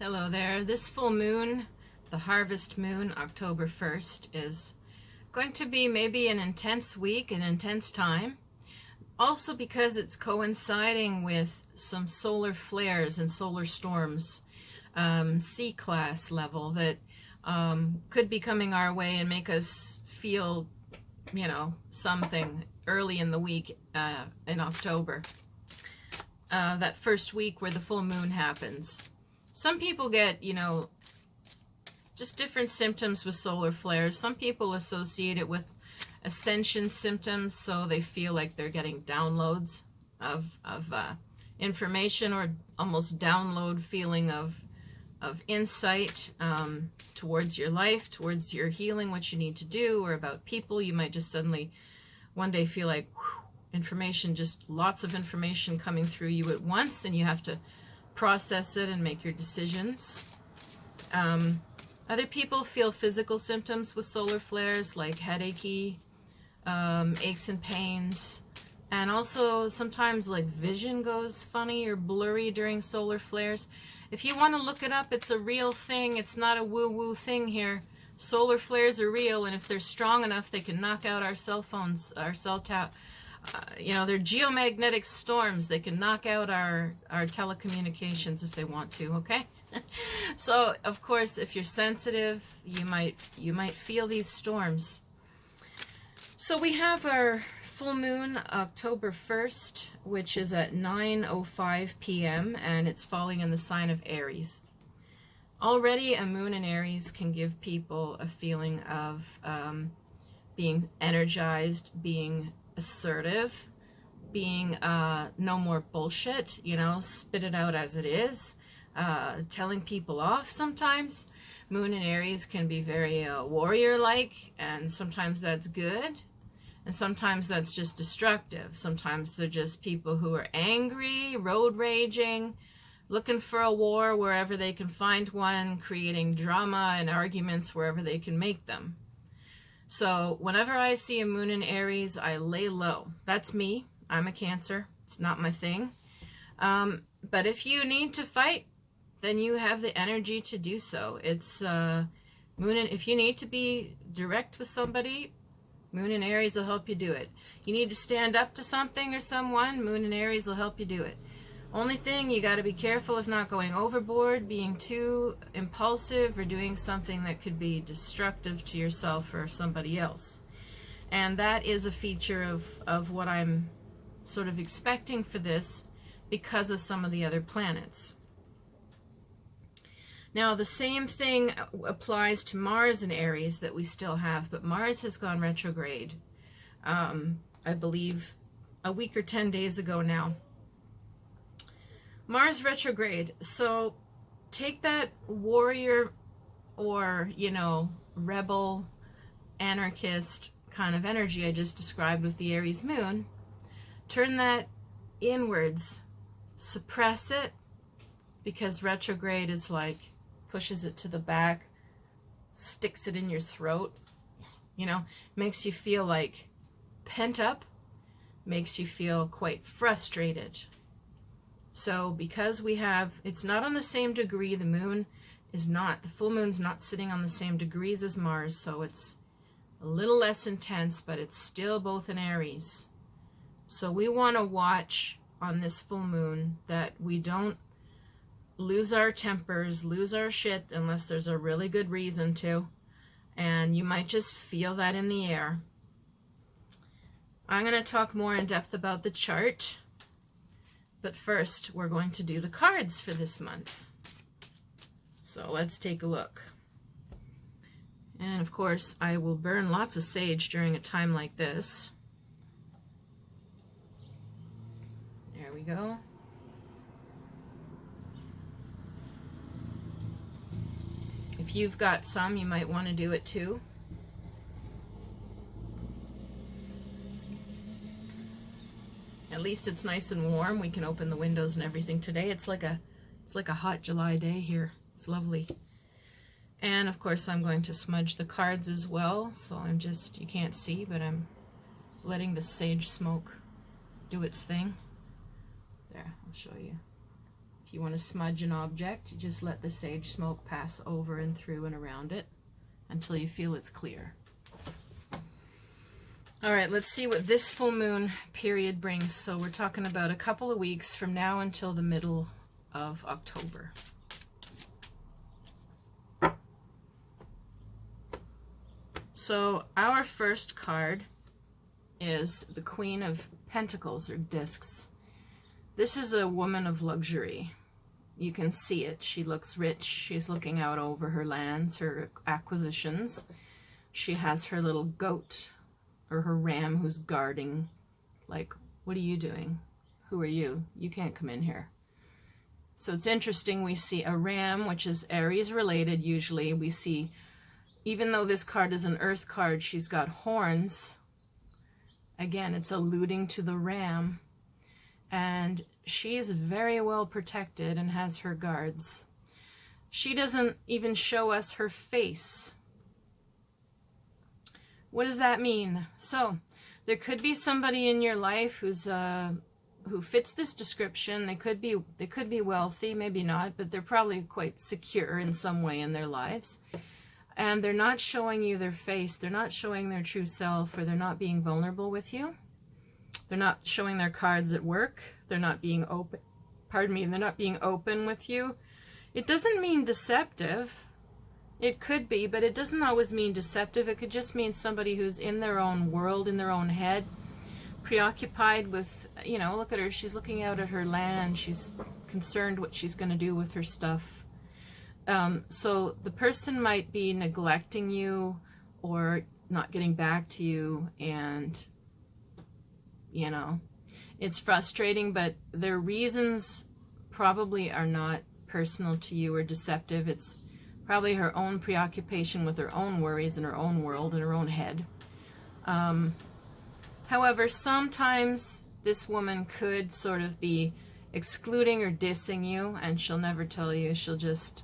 Hello there. This full moon, the harvest moon, October 1st, is going to be maybe an intense week, an intense time. Also because it's coinciding with some solar flares and solar storms, C-class level, that could be coming our way and make us feel, something early in the week in October. That first week where the full moon happens. Some people get, just different symptoms with solar flares. Some people associate it with ascension symptoms, so they feel like they're getting downloads of information, or almost download feeling of insight towards your life, towards your healing, what you need to do, or about people. You might just suddenly one day feel like information, just lots of information coming through you at once, and you have to process it and make your decisions. Other people feel physical symptoms with solar flares, like headachy, aches and pains, and also sometimes like vision goes funny or blurry during solar flares. If you want to look it up, it's a real thing. It's not a woo-woo thing here. Solar flares are real, and if they're strong enough, they can knock out our cell phones, our cell tower. They're geomagnetic storms. They can knock out our telecommunications if they want to, okay? So, of course, if you're sensitive, you might feel these storms. So we have our full moon October 1st, which is at 9:05 p.m., and it's falling in the sign of Aries. Already a moon in Aries can give people a feeling of being energized, being assertive, being no more bullshit, spit it out as it is, telling people off sometimes. Moon in Aries can be very warrior-like, and sometimes that's good, and sometimes that's just destructive. Sometimes they're just people who are angry, road raging, looking for a war wherever they can find one, creating drama and arguments wherever they can make them. So whenever I see a moon in Aries, I lay low. That's me. I'm a Cancer. It's not my thing. But if you need to fight, then you have the energy to do so. It's if you need to be direct with somebody, moon in Aries will help you do it. You need to stand up to something or someone, moon in Aries will help you do it. Only thing, you got to be careful of not going overboard, being too impulsive, or doing something that could be destructive to yourself or somebody else. And that is a feature of what I'm sort of expecting for this because of some of the other planets. Now, the same thing applies to Mars in Aries that we still have, but Mars has gone retrograde, I believe, a week or 10 days ago now. Mars retrograde, so take that warrior or, rebel, anarchist kind of energy I just described with the Aries moon, turn that inwards, suppress it, because retrograde is like, pushes it to the back, sticks it in your throat, makes you feel like pent up, makes you feel quite frustrated. So because it's not on the same degree, the full moon's not sitting on the same degrees as Mars, so it's a little less intense, but it's still both in Aries. So we want to watch on this full moon that we don't lose our tempers, lose our shit, unless there's a really good reason to, and you might just feel that in the air. I'm going to talk more in depth about the chart. But first, we're going to do the cards for this month. So let's take a look. And of course, I will burn lots of sage during a time like this. There we go. If you've got some, you might want to do it too. At least it's nice and warm. We can open the windows and everything today. It's like a hot July day here. It's lovely. And of course I'm going to smudge the cards as well. So you can't see, but I'm letting the sage smoke do its thing. There, I'll show you. If you want to smudge an object, you just let the sage smoke pass over and through and around it until you feel it's clear. All right, let's see what this full moon period brings. So we're talking about a couple of weeks from now until the middle of October. So our first card is the Queen of Pentacles, or discs. This is a woman of luxury. You can see it. She looks rich. She's looking out over her lands, her acquisitions. She has her little goat or her ram who's guarding. Like, what are you doing? Who are you? You can't come in here. So it's interesting. We see a ram, which is Aries related usually. We see, even though this card is an earth card, she's got horns. Again, it's alluding to the ram. And she is very well protected and has her guards. She doesn't even show us her face. What does that mean? So there could be somebody in your life who's who fits this description. They could be wealthy, maybe not, but they're probably quite secure in some way in their lives. And they're not showing you their face. They're not showing their true self, or they're not being vulnerable with you. They're not showing their cards at work. They're not being open. Pardon me, they're not being open with you. It doesn't mean deceptive. It could be, but it doesn't always mean deceptive. It could just mean somebody who's in their own world, in their own head, preoccupied with, you know, look at her. She's looking out at her land. She's concerned what she's going to do with her stuff. So the person might be neglecting you or not getting back to you, and, you know, it's frustrating, but their reasons probably are not personal to you or deceptive. It's probably her own preoccupation with her own worries in her own world, in her own head. However, sometimes this woman could sort of be excluding or dissing you, and she'll never tell you. She'll just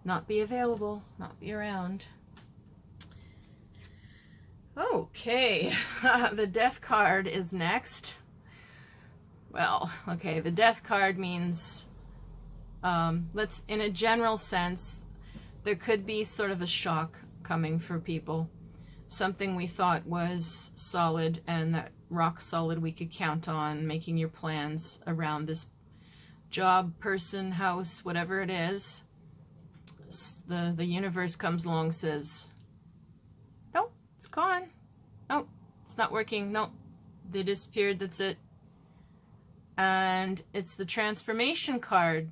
not be available, not be around. Okay, the Death card is next. Well, okay, the Death card means, in a general sense, there could be sort of a shock coming for people. Something we thought was solid and that rock solid we could count on, making your plans around this job, person, house, whatever it is. The universe comes along, says, nope, it's gone. Nope, it's not working. Nope, they disappeared. That's it. And it's the transformation card.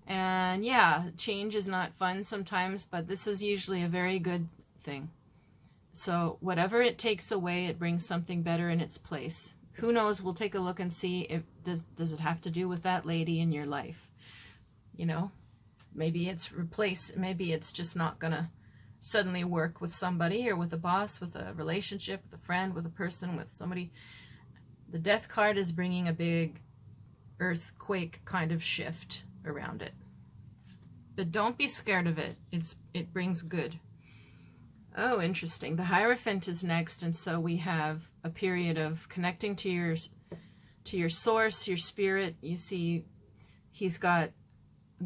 And yeah, change is not fun sometimes, but this is usually a very good thing. So whatever it takes away, it brings something better in its place. Who knows? We'll take a look and see if does it have to do with that lady in your life. You know, maybe it's replaced. Maybe it's just not gonna suddenly work with somebody, or with a boss, with a relationship, with a friend, with a person, with somebody. The Death card is bringing a big earthquake kind of shift around it. But don't be scared of it. It brings good. Oh, interesting. The Hierophant is next, and so we have a period of connecting to your source, your spirit. You see, he's got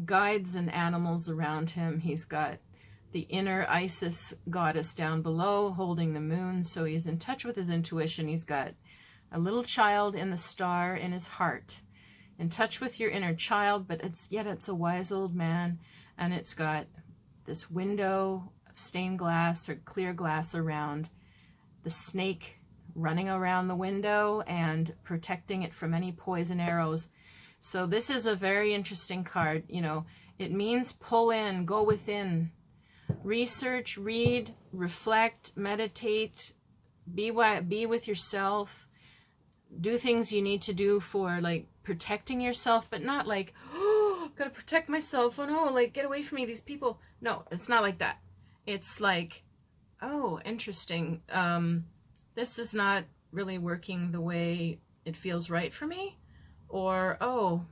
guides and animals around him. He's got the inner Isis goddess down below holding the moon, so he's in touch with his intuition. He's got a little child in the star in his heart, in touch with your inner child, but it's a wise old man, and it's got this window of stained glass or clear glass around the snake running around the window and protecting it from any poison arrows. So this is a very interesting card. You know, it means pull in, go within, research, read, reflect, meditate, be with yourself, do things you need to do for, like, protecting yourself, but not like, oh, gotta protect myself, oh no, like, get away from me, these people. No, it's not like that. It's like, oh, interesting, this is not really working the way it feels right for me, or, oh,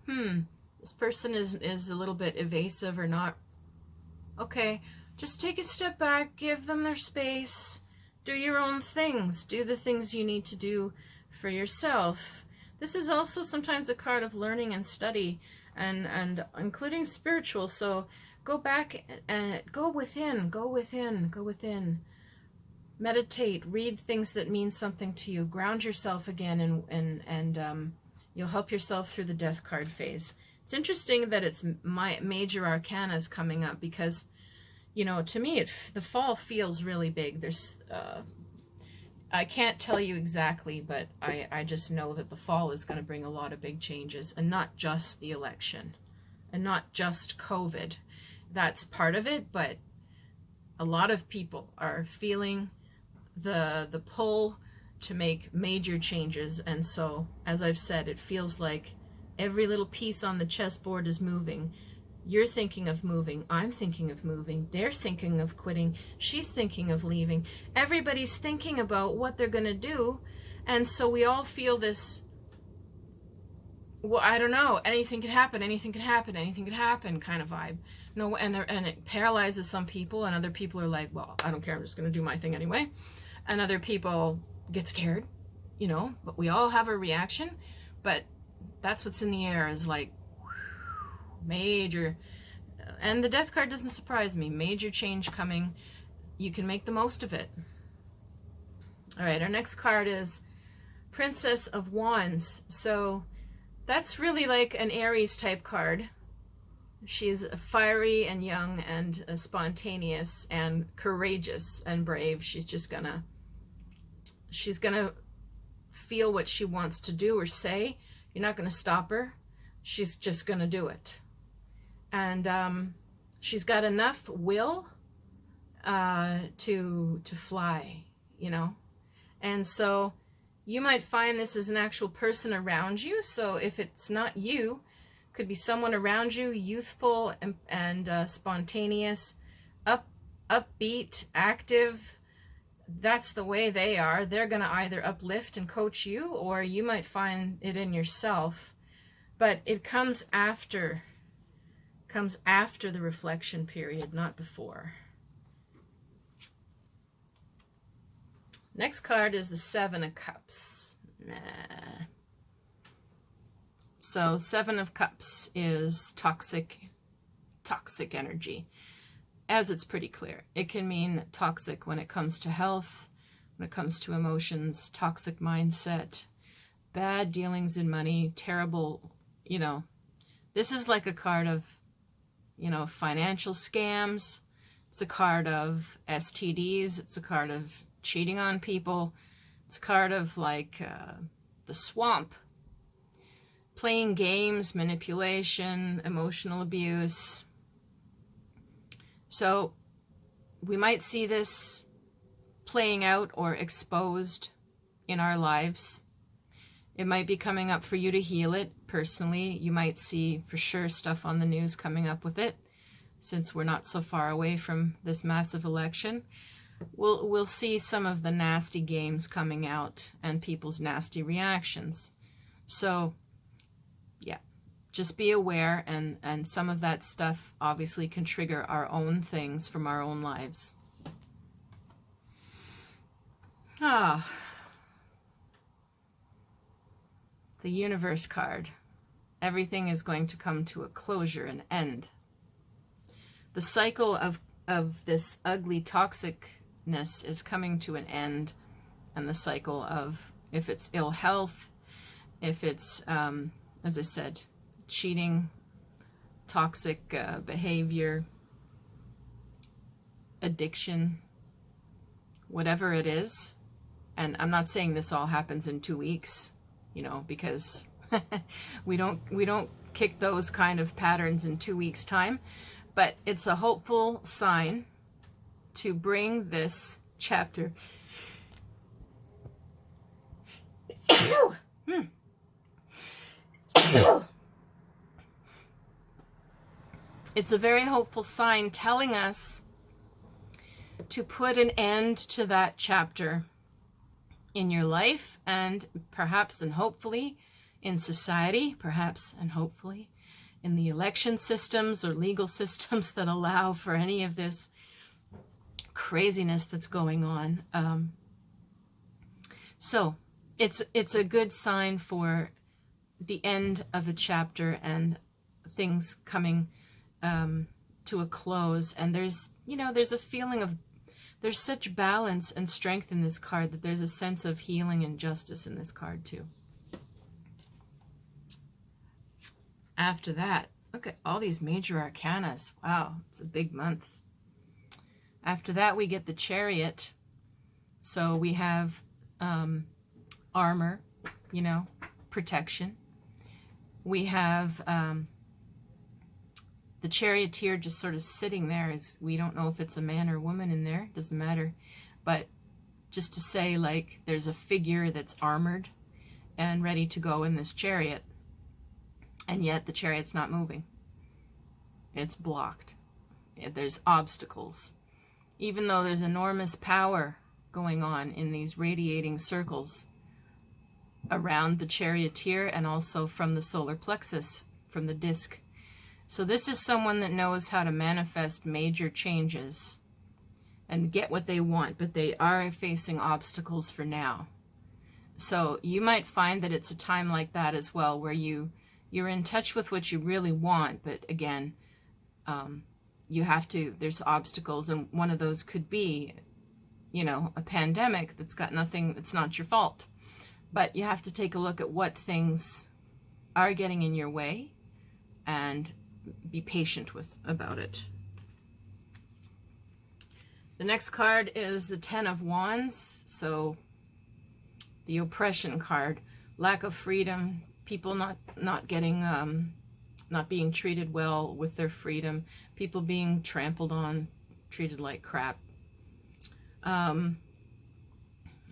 this person is a little bit evasive or not. Okay, just take a step back, give them their space, do your own things, do the things you need to do for yourself. This is also sometimes a card of learning and study, and including spiritual. So go back and go within, go within, go within. Meditate, read things that mean something to you, ground yourself again, and you'll help yourself through the death card phase. It's interesting that it's my major arcana is coming up because, you know, to me, the fall feels really big. There's, I can't tell you exactly, but I just know that the fall is going to bring a lot of big changes, and not just the election, and not just COVID. That's part of it, but a lot of people are feeling the pull to make major changes. And so, as I've said, it feels like every little piece on the chessboard is moving. You're thinking of moving. I'm thinking of moving. They're thinking of quitting. She's thinking of leaving. Everybody's thinking about what they're going to do. And so we all feel this, well, I don't know, anything could happen, anything could happen, anything could happen kind of vibe. No, and it paralyzes some people, and other people are like, well, I don't care, I'm just going to do my thing anyway. And other people get scared, you know, but we all have a reaction. But that's what's in the air, is like major, and the death card doesn't surprise me. Major change coming. You can make the most of it. All right, our next card is Princess of Wands. So that's really like an Aries type card. She's fiery and young and spontaneous and courageous and brave. She's gonna feel what she wants to do or say. You're not gonna stop her. She's just gonna do it. And she's got enough will to fly, you know. And so you might find this is an actual person around you. So if it's not you, could be someone around you, youthful and spontaneous, upbeat, active. That's the way they are. They're going to either uplift and coach you, or you might find it in yourself. But it comes after the reflection period, not before. Next card is the Seven of Cups. So Seven of Cups is toxic energy. As it's pretty clear, it can mean toxic when it comes to health, when it comes to emotions, toxic mindset, bad dealings in money, terrible, you know. This is like a card of, you know, financial scams. It's a card of STDs. It's a card of cheating on people. It's a card of like the swamp. Playing games, manipulation, emotional abuse. So we might see this playing out or exposed in our lives. It might be coming up for you to heal it personally. You might see for sure stuff on the news coming up with it, since we're not so far away from this massive election. We'll see some of the nasty games coming out and people's nasty reactions. So yeah, just be aware, and some of that stuff obviously can trigger our own things from our own lives. The Universe card. Everything is going to come to a closure, an end. The cycle of this ugly toxicness is coming to an end, and the cycle of, if it's ill health, if it's, as I said, cheating, toxic behavior, addiction, whatever it is. And I'm not saying this all happens in 2 weeks, you know, because we don't kick those kind of patterns in 2 weeks' time. But it's a hopeful sign to bring this chapter. It's a very hopeful sign telling us to put an end to that chapter in your life, and perhaps and hopefully in society, perhaps and hopefully in the election systems or legal systems that allow for any of this craziness that's going on. So it's a good sign for the end of a chapter and things coming to a close. And there's, you know, there's a feeling of, there's such balance and strength in this card that there's a sense of healing and justice in this card too. After that, look at all these major arcanas. Wow, it's a big month. After that, we get the Chariot. So we have armor, you know, protection. We have the charioteer just sort of sitting there. Is, we don't know if it's a man or woman in there, doesn't matter. But just to say, like, there's a figure that's armored and ready to go in this chariot. And yet the chariot's not moving. It's blocked. There's obstacles. Even though there's enormous power going on in these radiating circles around the charioteer and also from the solar plexus, from the disc. So this is someone that knows how to manifest major changes and get what they want, but they are facing obstacles for now. So you might find that it's a time like that as well, where you're in touch with what you really want, but again, you have to, there's obstacles, and one of those could be, you know, a pandemic that's got nothing, it's not your fault. But you have to take a look at what things are getting in your way and be patient with about it. The next card is the Ten of Wands, so the oppression card, lack of freedom, people not getting, not being treated well with their freedom, people being trampled on, treated like crap.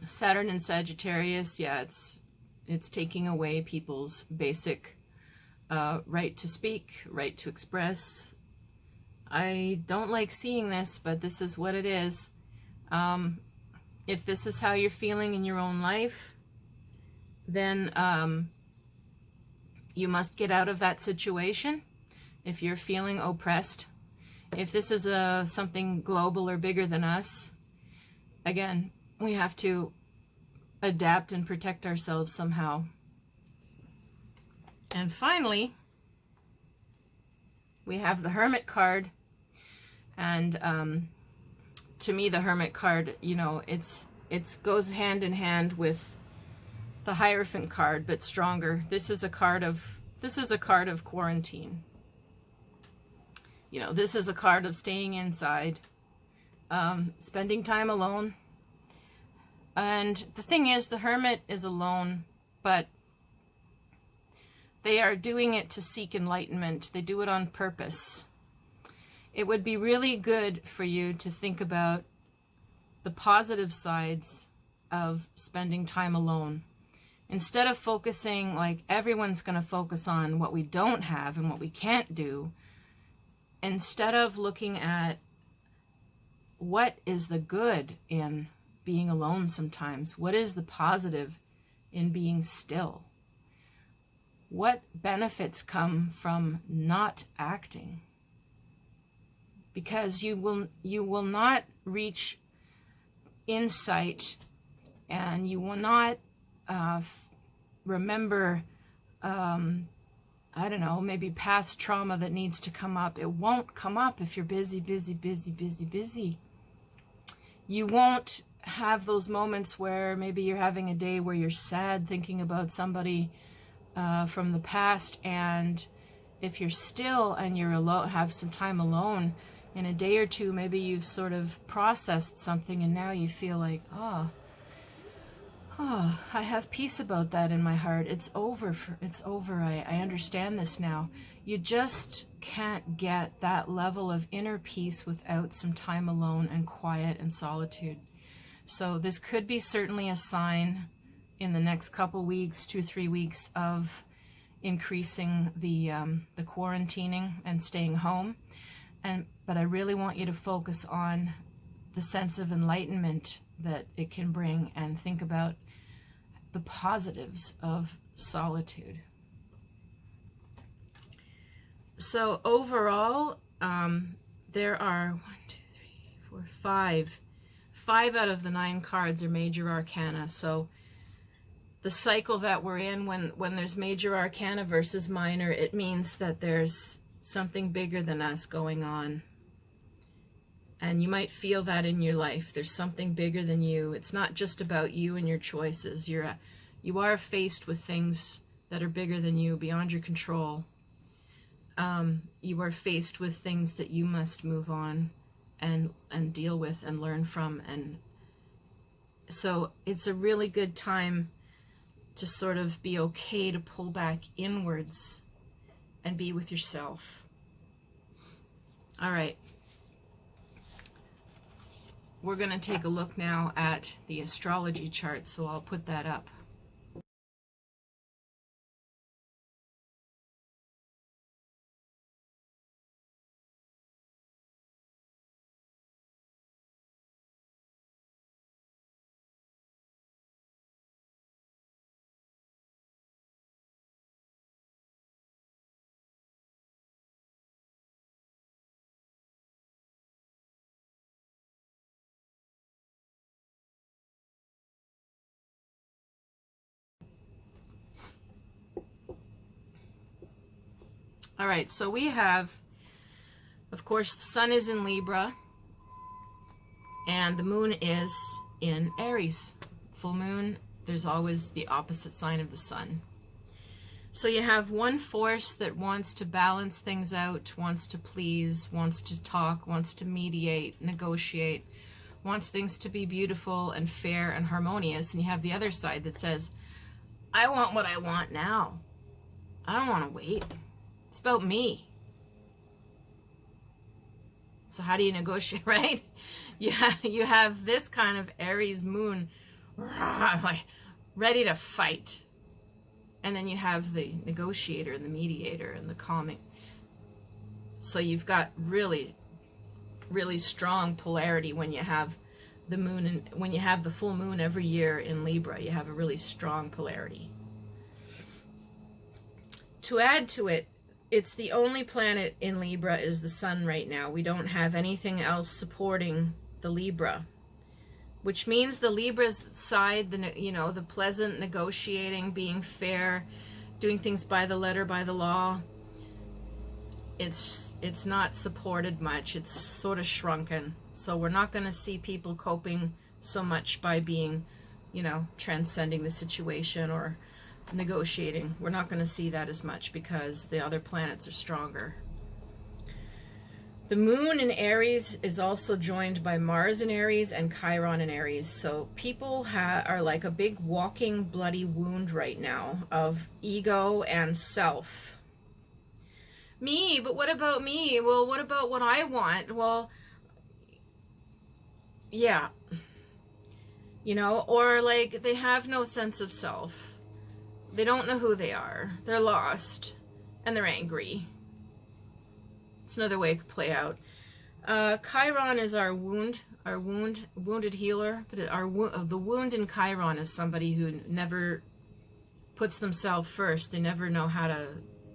Saturn and Sagittarius, yeah, it's taking away people's basic right to speak, right to express. I don't like seeing this, but this is what it is. If this is how you're feeling in your own life, then you must get out of that situation. If you're feeling oppressed, if this is something global or bigger than us, again, we have to adapt and protect ourselves somehow. And finally, we have the Hermit card. And to me, the Hermit card, you know, it goes hand in hand with the Hierophant card, but stronger. This is a card of quarantine. You know, this is a card of staying inside, spending time alone. And the thing is, the Hermit is alone, but they are doing it to seek enlightenment. They do it on purpose. It would be really good for you to think about the positive sides of spending time alone. Instead of focusing, like everyone's going to focus on what we don't have and what we can't do, instead of looking at what is the good in being alone sometimes, what is the positive in being still? What benefits come from not acting? Because you will not reach insight, and you will not remember, I don't know, maybe past trauma that needs to come up. It won't come up if you're busy, busy, busy, busy, busy. You won't have those moments where maybe you're having a day where you're sad thinking about somebody from the past, and if you're still and you're alone, have some time alone, in a day or two, maybe you've sort of processed something and now you feel like, oh, I have peace about that in my heart. It's over. I understand this now. You just can't get that level of inner peace without some time alone and quiet and solitude. So this could be certainly a sign in the next couple weeks, 2-3 weeks, of increasing the quarantining and staying home. But I really want you to focus on the sense of enlightenment that it can bring, and think about the positives of solitude. So overall, there are 5 out of the 9 cards are major arcana. So the cycle that we're in, when there's major arcana versus minor, it means that there's something bigger than us going on. And you might feel that in your life. There's something bigger than you. It's not just about you and your choices. You are faced with things that are bigger than you, beyond your control. You are faced with things that you must move on and deal with and learn from. And so it's a really good time to sort of be okay to pull back inwards and be with yourself. All right. We're going to take a look now at the astrology chart, so I'll put that up. All right, so we have, of course, the sun is in Libra, and the moon is in Aries. Full moon, there's always the opposite sign of the sun. So you have one force that wants to balance things out, wants to please, wants to talk, wants to mediate, negotiate, wants things to be beautiful and fair and harmonious. And you have the other side that says, I want what I want now. I don't want to wait. It's about me. So how do you negotiate, right? You have this kind of Aries moon, like ready to fight. And then you have the negotiator and the mediator and the calming. So you've got really, really strong polarity when you have the moon, and when you have the full moon every year in Libra, you have a really strong polarity. To add to it, it's the only planet in Libra is the sun right now. We don't have anything else supporting the Libra, which means the Libra's side, the pleasant negotiating, being fair, doing things by the letter, by the law, it's not supported much. It's sort of shrunken. So we're not going to see people coping so much by being, transcending the situation or negotiating. We're not going to see that as much because the other planets are stronger. The moon in Aries is also joined by Mars in Aries and Chiron in Aries. So people are like a big walking bloody wound right now of ego and self. Me, but what about me? Well, what about what I want? Well, yeah. Or like they have no sense of self. They don't know who they are. They're lost and they're angry. It's another way it could play out. Chiron is our wounded healer. But the wound in Chiron is somebody who never puts themselves first. They never know how to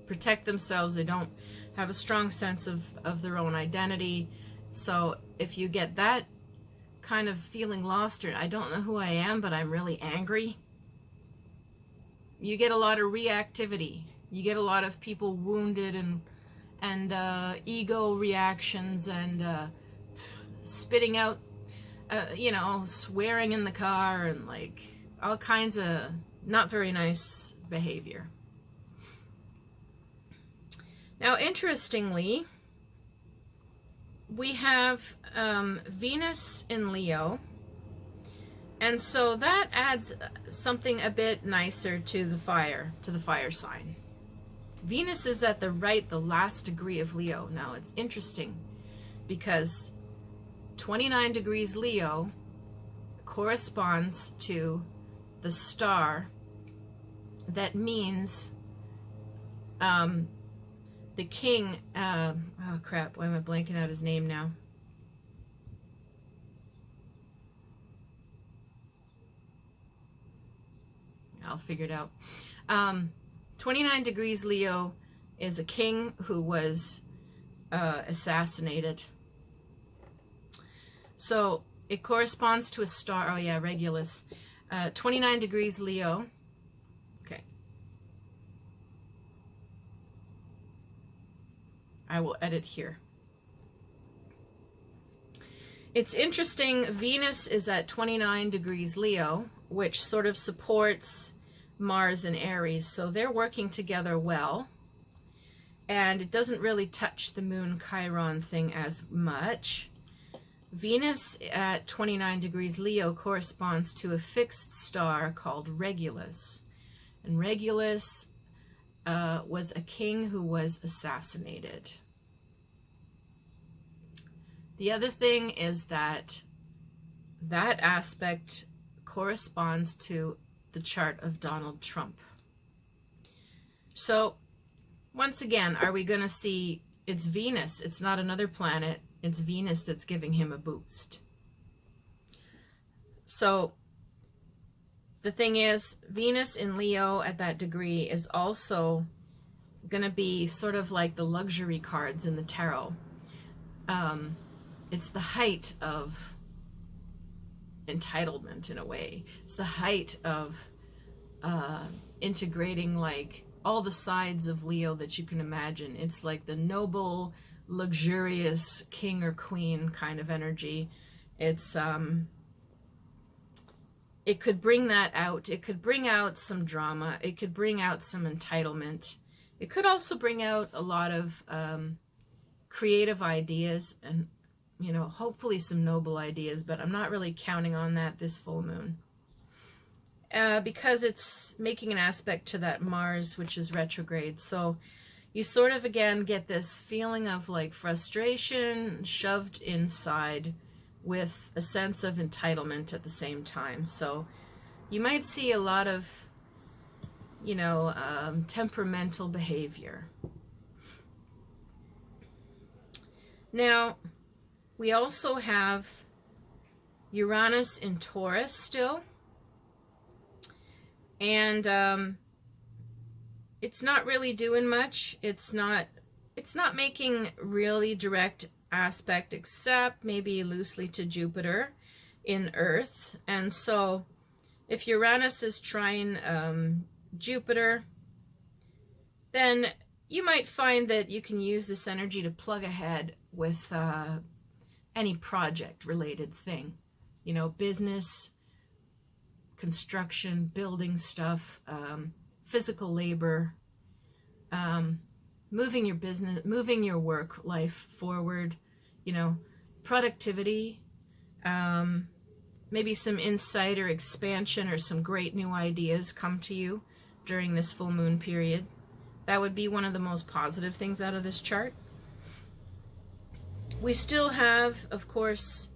protect themselves. They don't have a strong sense of their own identity. So if you get that kind of feeling lost, or I don't know who I am, but I'm really angry, you get a lot of reactivity. You get a lot of people wounded and ego reactions and spitting out, swearing in the car and like all kinds of not very nice behavior. Now, interestingly, we have Venus in Leo, and so that adds something a bit nicer to the fire sign. Venus is at the last degree of Leo. Now, it's interesting because 29 degrees Leo corresponds to the star that means the king, oh crap, why am I blanking out his name now? I'll figure it out. 29 degrees Leo is a king who was assassinated. So it corresponds to a star. Oh yeah, Regulus. 29 degrees Leo I will edit here. It's interesting, Venus is at 29 degrees Leo, which sort of supports Mars and Aries, so they're working together well. And it doesn't really touch the Moon Chiron thing as much. Venus at 29 degrees Leo corresponds to a fixed star called Regulus. And Regulus was a king who was assassinated. The other thing is that that aspect corresponds to the chart of Donald Trump. So, once again, are we going to see, it's Venus, it's not another planet, it's Venus that's giving him a boost. So, the thing is, Venus in Leo at that degree is also going to be sort of like the luxury cards in the tarot. It's the height of entitlement in a way. It's the height of integrating like all the sides of Leo that you can imagine. It's like the noble, luxurious king or queen kind of energy. It's it could bring that out. It could bring out some drama. It could bring out some entitlement. It could also bring out a lot of creative ideas and, you know, hopefully some noble ideas, but I'm not really counting on that this full moon. Because it's making an aspect to that Mars, which is retrograde. So you sort of, again, get this feeling of like frustration shoved inside with a sense of entitlement at the same time. So you might see a lot of, you know, temperamental behavior. Now, we also have Uranus in Taurus still. And it's not really doing much. It's not making really direct aspect, except maybe loosely to Jupiter in Earth. And so if Uranus is trying Jupiter, then you might find that you can use this energy to plug ahead with any project related thing, you know, business, construction, building stuff, physical labor, moving your business, moving your work life forward, you know, productivity, maybe some insight or expansion or some great new ideas come to you during this full moon period. That would be one of the most positive things out of this chart. We still have, of course,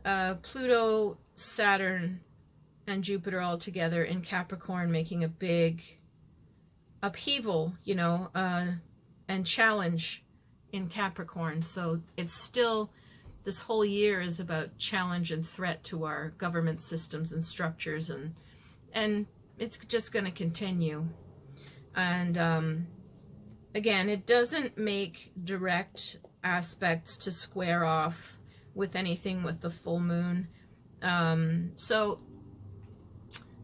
Pluto, Saturn, and Jupiter all together in Capricorn, making a big upheaval, you know, and challenge in Capricorn. So it's still, this whole year is about challenge and threat to our government systems and structures, and it's just going to continue. And again, it doesn't make direct aspects to square off with anything with the full moon. So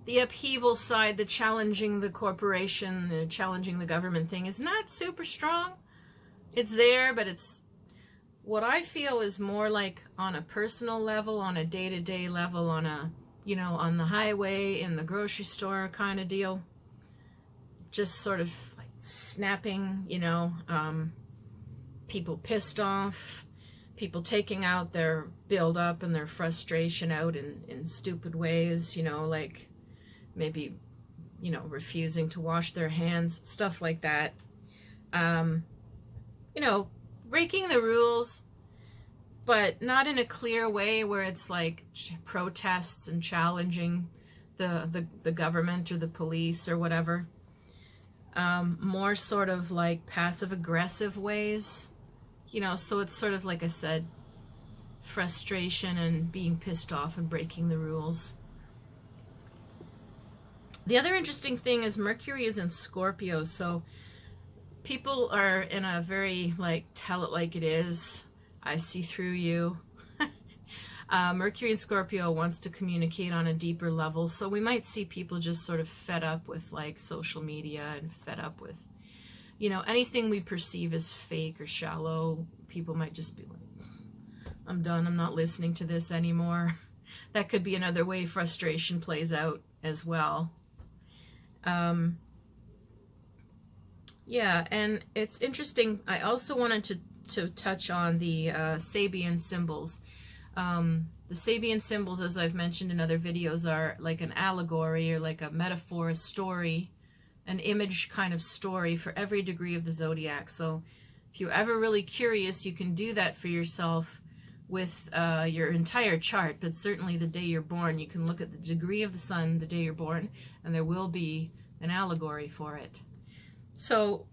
the upheaval side, the challenging the corporation, the challenging the government thing is not super strong. It's there, but it's what I feel is more like on a personal level, on a day-to-day level, on a, you know, on the highway, in the grocery store kind of deal. Just sort of like snapping, you know, people pissed off, people taking out their build-up and their frustration out in stupid ways, you know, like maybe, you know, refusing to wash their hands, stuff like that. You know, breaking the rules, but not in a clear way where it's like protests and challenging the government or the police or whatever. More sort of like passive-aggressive ways, you know, so it's sort of, like I said, frustration and being pissed off and breaking the rules. The other interesting thing is Mercury is in Scorpio, so people are in a very, like, tell it like it is, I see through you. Mercury in Scorpio wants to communicate on a deeper level, so we might see people just sort of fed up with, like, social media and fed up with You know, anything we perceive as fake or shallow, people might just be like, I'm done, I'm not listening to this anymore. That could be another way frustration plays out as well. Yeah, and it's interesting. I also wanted to touch on the Sabian Symbols. The Sabian Symbols, as I've mentioned in other videos, are like an allegory or like a metaphor, a story, an image kind of story for every degree of the zodiac. So if you're ever really curious, you can do that for yourself with your entire chart, but certainly the day you're born. You can look at the degree of the sun the day you're born, and there will be an allegory for it. So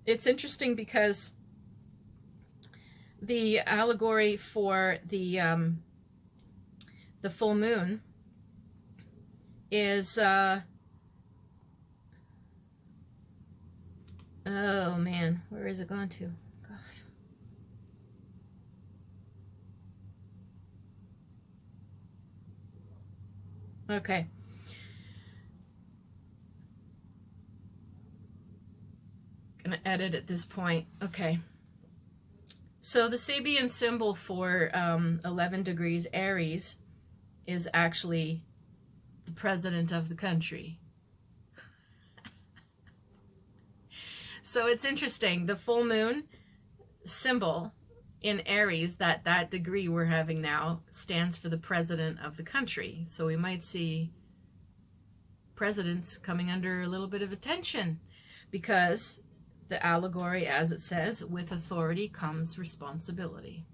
it's interesting because the allegory for the full moon is oh man, where is it gone to? God. Okay. Gonna edit at this point. Okay. So the Sabian symbol for 11 degrees Aries is actually the president of the country. So it's interesting. The full moon symbol in Aries, that degree we're having now, stands for the president of the country. So we might see presidents coming under a little bit of attention because the allegory, as it says, with authority comes responsibility.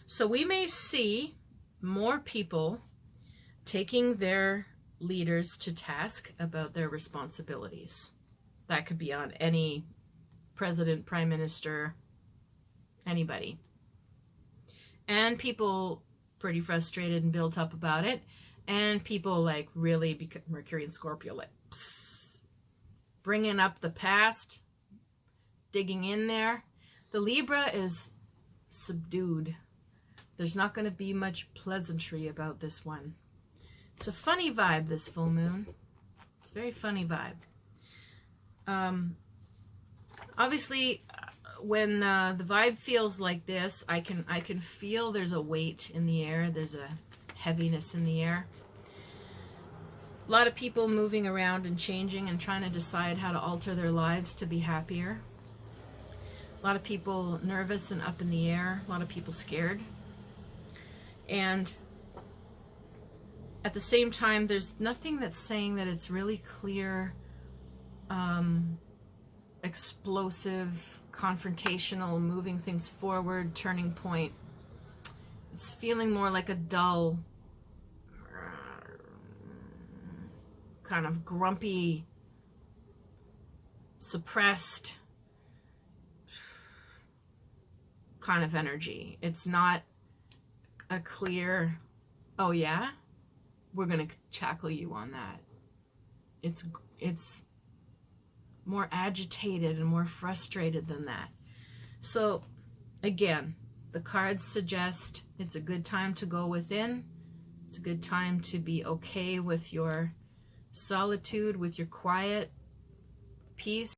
So we may see more people taking their leaders to task about their responsibilities. That could be on any president, prime minister, anybody. And people pretty frustrated and built up about it. And people like really, because Mercury and Scorpio, like, psst, bringing up the past, digging in there. The Libra is subdued. There's not going to be much pleasantry about this one. It's a funny vibe, this full moon. It's a very funny vibe. Obviously, when the vibe feels like this, I can feel there's a weight in the air. There's a heaviness in the air. A lot of people moving around and changing and trying to decide how to alter their lives to be happier. A lot of people nervous and up in the air. A lot of people scared. And at the same time, there's nothing that's saying that it's really clear, explosive, confrontational, moving things forward, turning point. It's feeling more like a dull, kind of grumpy, suppressed kind of energy. It's not a clear, oh yeah, we're going to tackle you on that. It's more agitated and more frustrated than that. So again, the cards suggest it's a good time to go within. It's a good time to be okay with your solitude, with your quiet peace,